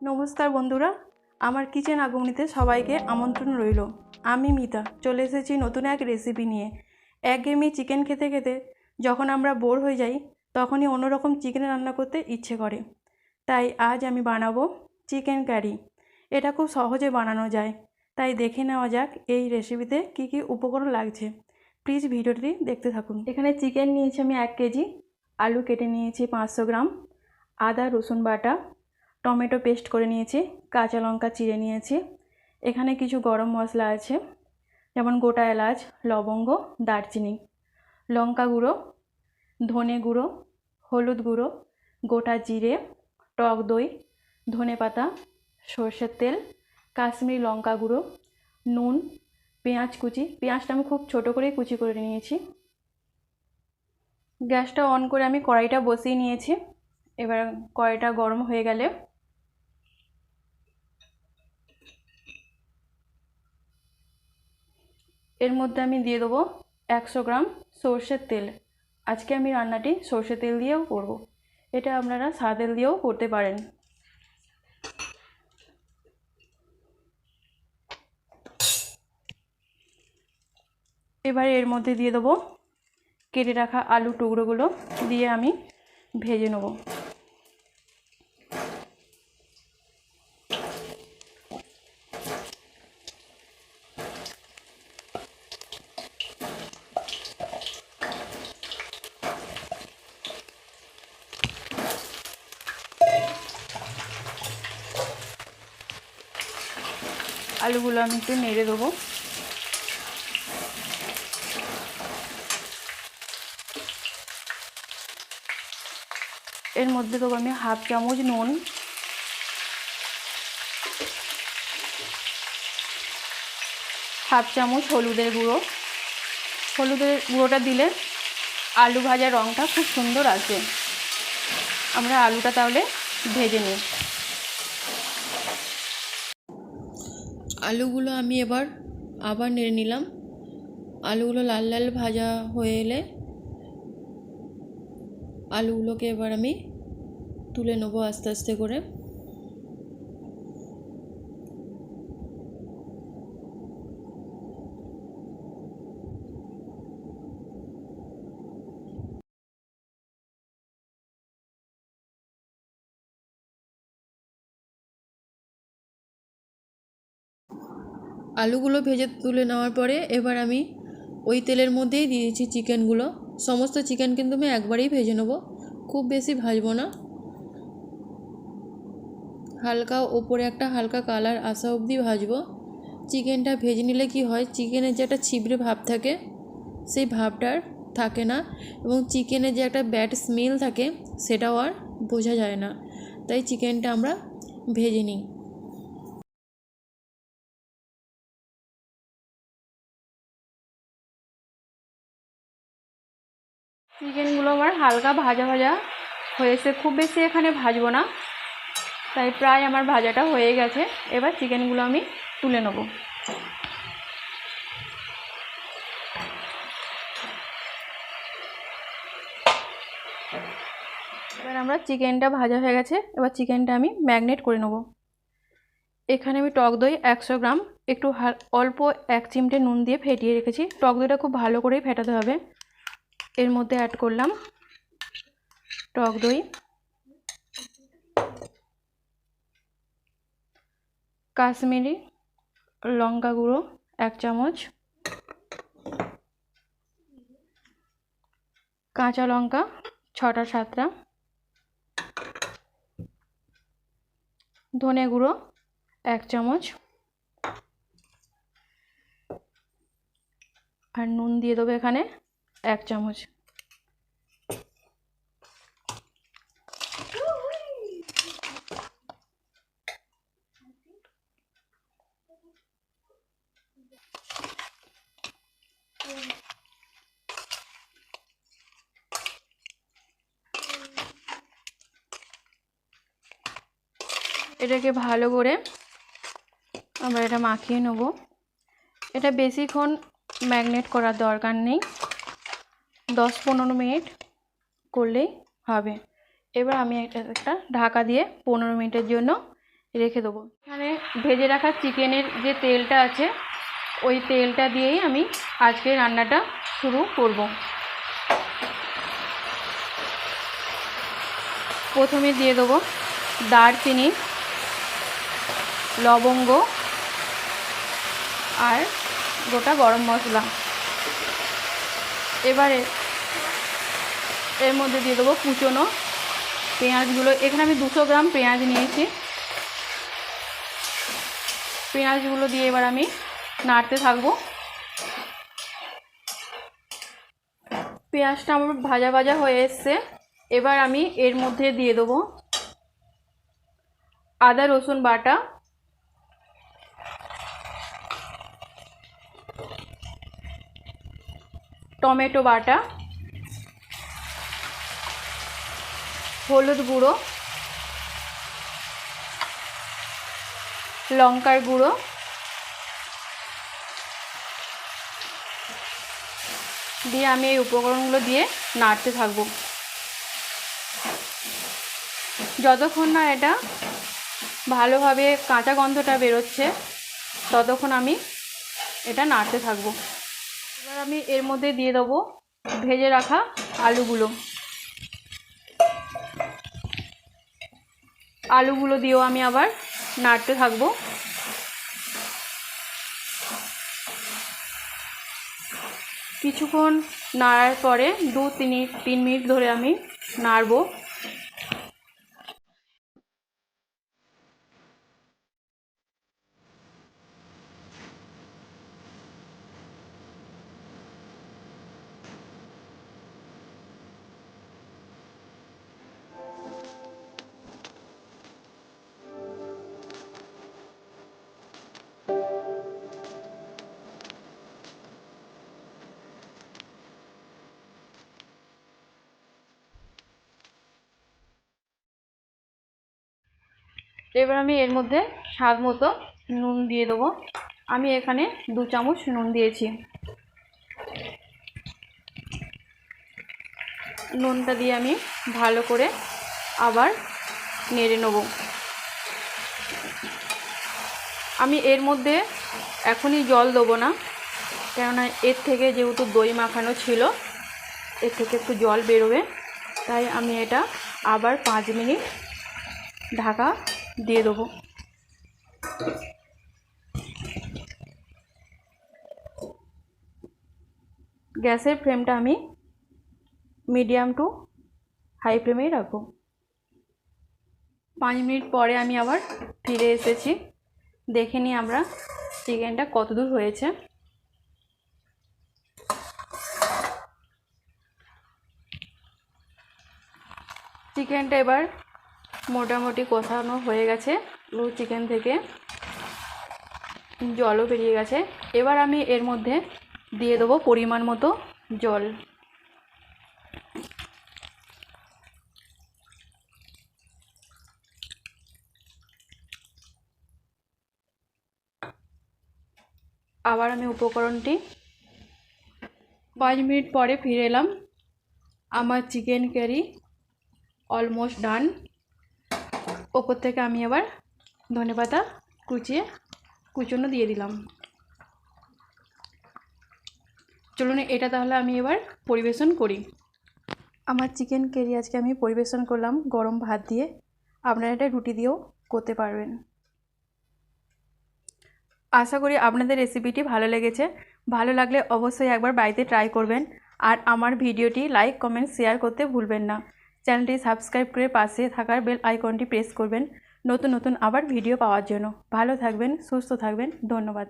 নমস্কার বন্ধুরা, আমার কিচেন আগমনীতে সবাইকে আমন্ত্রণ রইল। আমি মিতা চলে এসেছি নতুন এক রেসিপি নিয়ে। একঘেয়েমি চিকেন খেতে খেতে যখন আমরা বোর হয়ে যাই, তখনই অন্যরকম চিকেন রান্না করতে ইচ্ছে করে। তাই আজ আমি বানাবো চিকেন কারি। এটা খুব সহজে বানানো যায়, তাই দেখে নেওয়া যাক এই রেসিপিতে কী কী উপকরণ লাগছে। প্লিজ ভিডিওটি দেখতে থাকুন। এখানে চিকেন নিয়েছি আমি 1 কেজি, আলু কেটে নিয়েছি 500 গ্রাম, আদা রসুন বাটা, টমেটো পেস্ট করে নিয়েছি, কাঁচা লঙ্কা চিড়ে নিয়েছি। এখানে কিছু গরম মশলা আছে, যেমন গোটা এলাচ, লবঙ্গ, দারচিনি, লঙ্কা গুঁড়ো, ধনে গুঁড়ো, হলুদ গুঁড়ো, গোটা জিরে, টক দই, ধনেপাতা, সর্ষের তেল, কাশ্মীরি লঙ্কা গুঁড়ো, নুন, পেঁয়াজ কুচি। পেঁয়াজটা আমি খুব ছোটো করেই কুচি করে নিয়েছি। গ্যাসটা অন করে আমি কড়াইটা বসিয়ে নিয়েছি। এবার কড়াইটা গরম হয়ে গেলে এর মধ্যে আমি দিয়ে দেবো 100 গ্রাম সর্ষের তেল। আজকে আমি রান্নাটি সর্ষের তেল দিয়েও করব। এটা আপনারা সাদা তেল দিয়েও করতে পারেন। এবার এর মধ্যে দিয়ে দেবো কেটে রাখা আলু টুকরোগুলো, দিয়ে আমি ভেজে নেব। আলুগুলো আমি একটু নেড়ে দেবো। এর মধ্যে দেবো আমি হাফ চামচ নুন, হাফ চামচ হলুদের গুঁড়ো। হলুদের গুঁড়োটা দিলে আলু ভাজার রঙটা খুব সুন্দর আসে। আমরা আলুটা তাহলে ভেজে নিই। আলুগুলো আমি আবার নেড়ে নিলাম। আলুগুলো লাল লাল ভাজা হয়ে এলে আলুগুলোকে এবার আমি তুলে নেব আস্তে আস্তে করে। আলুগুলো ভেজে তুলে নেওয়ার পরে এবার আমি ওই তেলের মধ্যেই দিয়েছি চিকেনগুলো। সমস্ত চিকেন কিন্তু আমি একবারেই ভেজে নেব, খুব বেশি ভাজবো না। হালকা ওপরে একটা হালকা কালার আসা অবধি ভাজবো। চিকেনটা ভেজে নিলে কি হয়, চিকেনের যে একটা ছিবড়ে ভাব থাকে সেই ভাবটা থাকে না, এবং চিকেনের যে একটা ব্যাড স্মেল থাকে সেটাও আর বোঝা যায় না। তাই চিকেনটা আমরা ভেজে নিই। চিকেনগুলো আমার হালকা ভাজা ভাজা হয়েছে, খুব বেশি এখানে ভাজবো না, তাই প্রায় আমার ভাজাটা হয়ে গেছে। এবার চিকেনগুলো আমি তুলে নেব। এবার আমরা চিকেনটা ভাজা হয়ে গেছে, এবার চিকেনটা আমি ম্যারিনেট করে নেব। এখানে আমি টক দই 100 গ্রাম একটু অল্প 1 চিমটে নুন দিয়ে ফেটিয়ে রেখেছি। টক দইটা খুব ভালো করেই ফেটাতে হবে। এর মধ্যে অ্যাড করলাম টক দই, কাশ্মীরি লঙ্কা গুঁড়ো 1 চামচ, কাঁচা লঙ্কা 6টা 7টা, ধনে গুঁড়ো 1 চামচ, আর নুন দিয়ে দেবো এখানে 1 চামচ। এটাকে ভালো করে আবার এটা মাখিয়ে নেব। এটা বেশিক্ষণ ম্যারিনেট করার দরকার নেই, 10-15 মিনিট করলেই হবে। এবার আমি একটা ঢাকা দিয়ে 15 মিনিটের জন্য রেখে দেবো। এখানে ভেজে রাখা চিকেনের যে তেলটা আছে ওই তেলটা দিয়েই আমি আজকে রান্নাটা শুরু করব। প্রথমে দিয়ে দেবো দারচিনি, লবঙ্গ আর গোটা গরম মশলা। এবারে এর মধ্যে দিয়ে দেবো কুচনো পেঁয়াজগুলো। এখানে আমি 200 গ্রাম পেঁয়াজ নিয়েছি। পেঁয়াজগুলো দিয়ে এবার আমি নাড়তে থাকবো। পেঁয়াজটা আমার ভাজা ভাজা হয়ে এসছে। এবার আমি এর মধ্যে দিয়ে দেবো আদা রসুন বাটা, টমেটো বাটা, হলুদ গুঁড়ো, লঙ্কার গুঁড়ো, দিয়ে আমি এই উপকরণগুলো দিয়ে নাড়তে থাকবো যতক্ষণ না এটা ভালোভাবে কাঁচা গন্ধটা বেরোচ্ছে, ততক্ষণ আমি এটা নাড়তে থাকবো। এবার আমি এর মধ্যে দিয়ে দেবো ভেজে রাখা আলুগুলো। আলুগুলো দিয়েও আমি আবার নাড়তে থাকবো। কিছুক্ষণ নাড়ার পরে 2-3 মিনিট ধরে আমি নাড়বো। এবার আমি এর মধ্যে স্বাদ মতো নুন দিয়ে দেবো। আমি এখানে 2 চামচ নুন দিয়েছি। নুনটা দিয়ে আমি ভালো করে আবার নেড়ে নেব। আমি এর মধ্যে এখনই জল দেবো না, কেননা এর থেকে যেহেতু দই মাখানো ছিল এর থেকে একটু জল বেরোবে, তাই আমি এটা আবার 5 মিনিট ঢাকা দিয়ে দেবো। গ্যাসের ফ্লেমটা আমি মিডিয়াম টু হাই ফ্লেমেই রাখবো। 5 মিনিট পরে আমি আবার ফিরে এসেছি। দেখে নিই আমরা চিকেনটা কতদূর হয়েছে। চিকেনটা এবার মোটামুটি কষানো হয়ে গেছে, চিকেন থেকে জলও বেরিয়ে গেছে। এবার আমি এর মধ্যে দিয়ে দেবো পরিমাণ মতো জল। আবার আমি উপকরণটি 5 মিনিট পরে ফিরে এলাম। আমার চিকেন কারি অলমোস্ট ডান। ওপর থেকে আমি আবার ধনেপাতা কুচনো দিয়ে দিলাম। চলুন এটা তাহলে আমি এবার পরিবেশন করি। আমার চিকেন কারি আজকে আমি পরিবেশন করলাম গরম ভাত দিয়ে। আপনারা এটা রুটি দিয়েও করতে পারবেন। আশা করি আপনাদের রেসিপিটি ভালো লেগেছে। ভালো লাগলে অবশ্যই একবার বাড়িতে ট্রাই করবেন। আর আমার ভিডিওটি লাইক, কমেন্ট, শেয়ার করতে ভুলবেন না। চ্যানেলটি সাবস্ক্রাইব করে পাশে থাকার বেল আইকনটি প্রেস করবেন নতুন নতুন আবার ভিডিও পাওয়ার জন্য। ভালো থাকবেন, সুস্থ থাকবেন। ধন্যবাদ।